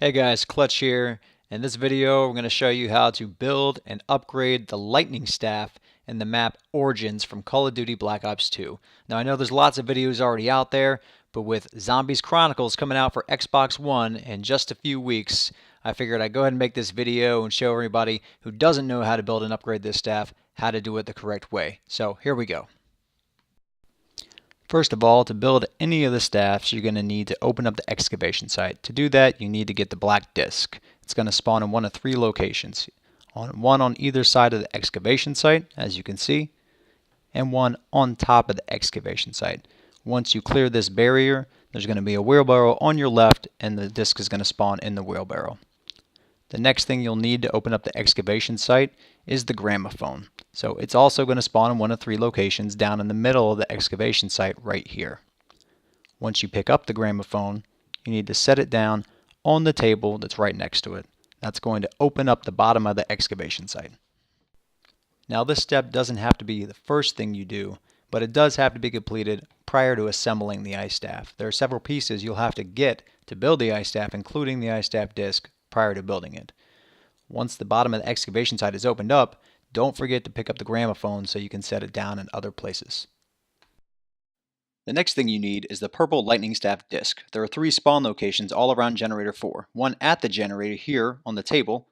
Hey guys, Clutch here. In this video, we're going to show you how to build and upgrade the lightning staff in the map Origins from Call of Duty Black Ops 2. Now I know there's lots of videos already out there, but with Zombies Chronicles coming out for Xbox One in just a few weeks, I figured I'd go ahead and make this video and show everybody who doesn't know how to build and upgrade this staff how to do it the correct way. So here we go. First of all, to build any of the staffs, you're going to need to open up the excavation site. To do that, you need to get the black disc. It's going to spawn in one of three locations. One on either side of the excavation site, as you can see, and one on top of the excavation site. Once you clear this barrier, there's going to be a wheelbarrow on your left, and the disc is going to spawn in the wheelbarrow. The next thing you'll need to open up the excavation site is the gramophone. So it's also going to spawn in one of three locations down in the middle of the excavation site right here. Once you pick up the gramophone, you need to set it down on the table that's right next to it. That's going to open up the bottom of the excavation site. Now this step doesn't have to be the first thing you do, but it does have to be completed prior to assembling the ice staff. There are several pieces you'll have to get to build the ice staff, including the ice staff disc, prior to building it. Once the bottom of the excavation site is opened up, don't forget to pick up the gramophone so you can set it down in other places. The next thing you need is the purple lightning staff disc. There are three spawn locations all around generator 4. One at the generator here on the table,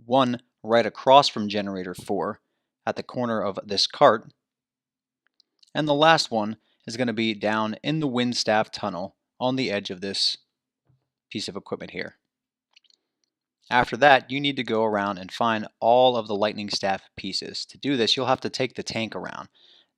one right across from generator 4 at the corner of this cart, and the last one is going to be down in the wind staff tunnel on the edge of this piece of equipment here. After that, you need to go around and find all of the lightning staff pieces. To do this, you'll have to take the tank around.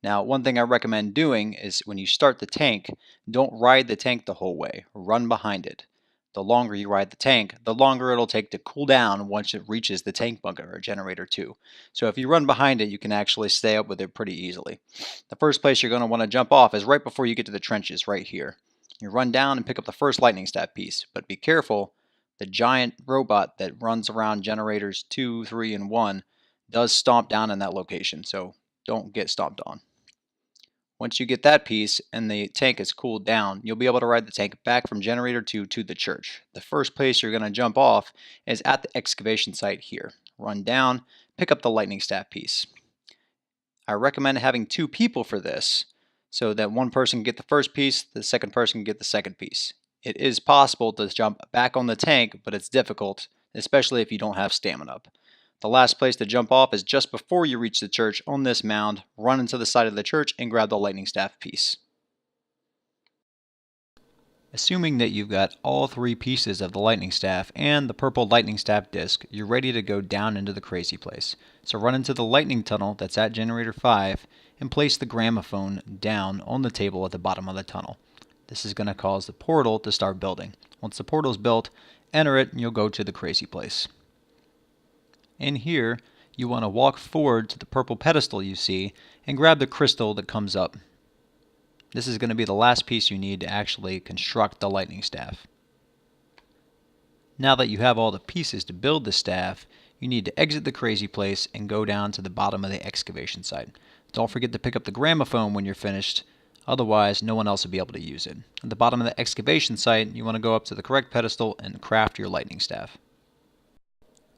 Now, one thing I recommend doing is when you start the tank, don't ride the tank the whole way. Run behind it. The longer you ride the tank, the longer it'll take to cool down once it reaches the tank bunker or generator 2. So if you run behind it, you can actually stay up with it pretty easily. The first place you're going to want to jump off is right before you get to the trenches, right here. You run down and pick up the first lightning staff piece, but be careful. The giant robot that runs around generators 2, 3, and 1 does stomp down in that location, so don't get stomped on. Once you get that piece and the tank is cooled down, you'll be able to ride the tank back from generator 2 to the church. The first place you're going to jump off is at the excavation site here. Run down, pick up the lightning staff piece. I recommend having 2 people for this so that one person can get the first piece, the second person can get the second piece. It is possible to jump back on the tank, but it's difficult, especially if you don't have stamina up. The last place to jump off is just before you reach the church on this mound. Run into the side of the church and grab the lightning staff piece. Assuming that you've got all 3 pieces of the lightning staff and the purple lightning staff disc, you're ready to go down into the crazy place. So run into the lightning tunnel that's at generator 5 and place the gramophone down on the table at the bottom of the tunnel. This is going to cause the portal to start building. Once the portal is built, enter it and you'll go to the crazy place. In here, you want to walk forward to the purple pedestal you see and grab the crystal that comes up. This is going to be the last piece you need to actually construct the lightning staff. Now that you have all the pieces to build the staff, you need to exit the crazy place and go down to the bottom of the excavation site. Don't forget to pick up the gramophone when you're finished. Otherwise, no one else will be able to use it. At the bottom of the excavation site, you want to go up to the correct pedestal and craft your lightning staff.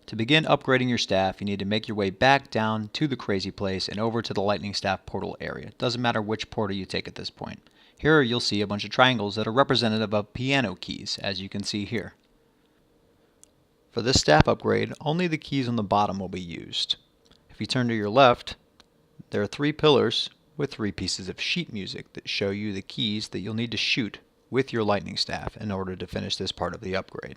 To begin upgrading your staff, you need to make your way back down to the crazy place and over to the lightning staff portal area. It doesn't matter which portal you take at this point. Here you'll see a bunch of triangles that are representative of piano keys, as you can see here. For this staff upgrade, only the keys on the bottom will be used. If you turn to your left, there are 3 pillars with 3 pieces of sheet music that show you the keys that you'll need to shoot with your lightning staff in order to finish this part of the upgrade.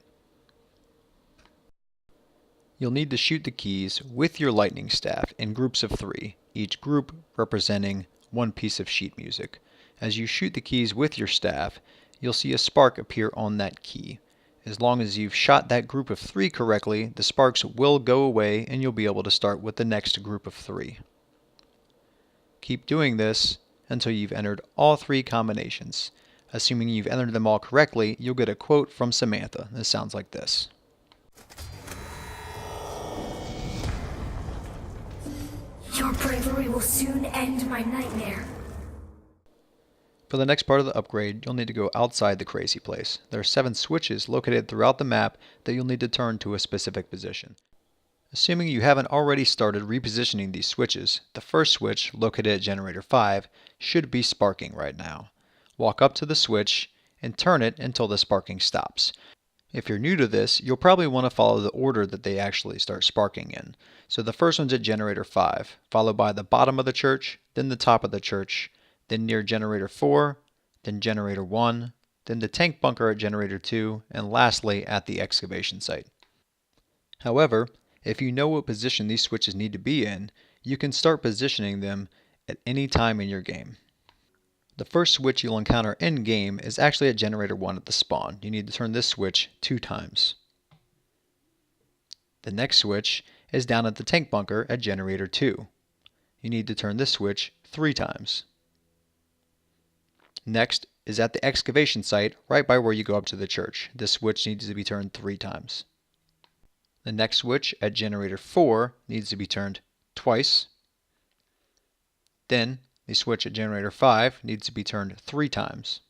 You'll need to shoot the keys with your lightning staff in groups of 3, each group representing 1 piece of sheet music. As you shoot the keys with your staff, you'll see a spark appear on that key. As long as you've shot that group of 3 correctly, the sparks will go away and you'll be able to start with the next group of 3. Keep doing this until you've entered all 3 combinations. Assuming you've entered them all correctly, you'll get a quote from Samantha. This sounds like this. Your bravery will soon end my nightmare. For the next part of the upgrade, you'll need to go outside the crazy place. There are 7 switches located throughout the map that you'll need to turn to a specific position. Assuming you haven't already started repositioning these switches, the first switch, located at generator 5, should be sparking right now. Walk up to the switch and turn it until the sparking stops. If you're new to this, you'll probably want to follow the order that they actually start sparking in. So the first one's at generator 5, followed by the bottom of the church, then the top of the church, then near generator 4, then generator 1, then the tank bunker at generator 2, and lastly at the excavation site. However, if you know what position these switches need to be in, you can start positioning them at any time in your game. The first switch you'll encounter in game is actually at generator 1 at the spawn. You need to turn this switch 2 times. The next switch is down at the tank bunker at generator 2. You need to turn this switch 3 times. Next is at the excavation site right by where you go up to the church. This switch needs to be turned 3 times. The next switch at generator 4 needs to be turned twice. Then the switch at generator 5 needs to be turned 3 times.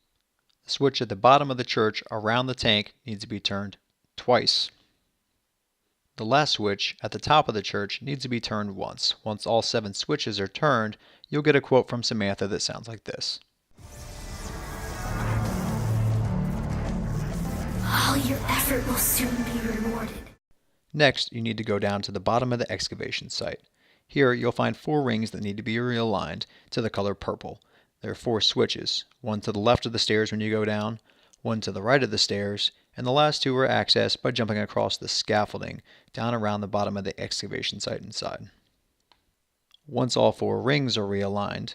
The switch at the bottom of the church around the tank needs to be turned twice. The last switch at the top of the church needs to be turned once. Once all 7 switches are turned, you'll get a quote from Samantha that sounds like this. All your effort will soon be rewarded. Next, you need to go down to the bottom of the excavation site. Here, you'll find 4 rings that need to be realigned to the color purple. There are 4 switches, one to the left of the stairs when you go down, one to the right of the stairs, and the last 2 are accessed by jumping across the scaffolding down around the bottom of the excavation site inside. Once all 4 rings are realigned,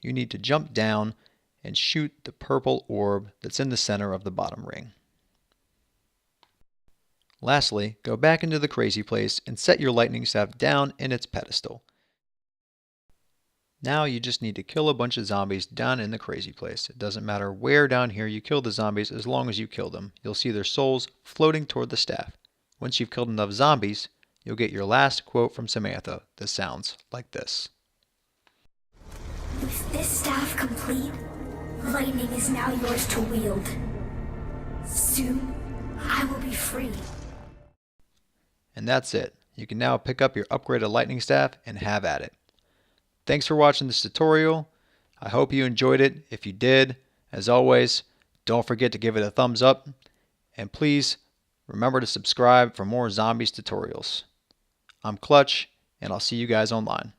you need to jump down and shoot the purple orb that's in the center of the bottom ring. Lastly, go back into the crazy place and set your lightning staff down in its pedestal. Now you just need to kill a bunch of zombies down in the crazy place. It doesn't matter where down here you kill the zombies as long as you kill them. You'll see their souls floating toward the staff. Once you've killed enough zombies, you'll get your last quote from Samantha that sounds like this. With this staff complete, lightning is now yours to wield. Soon, I will be free. And that's it. You can now pick up your upgraded lightning staff and have at it. Thanks for watching this tutorial. I hope you enjoyed it. If you did, as always, don't forget to give it a thumbs up. And please remember to subscribe for more zombies tutorials. I'm Clutch, and I'll see you guys online.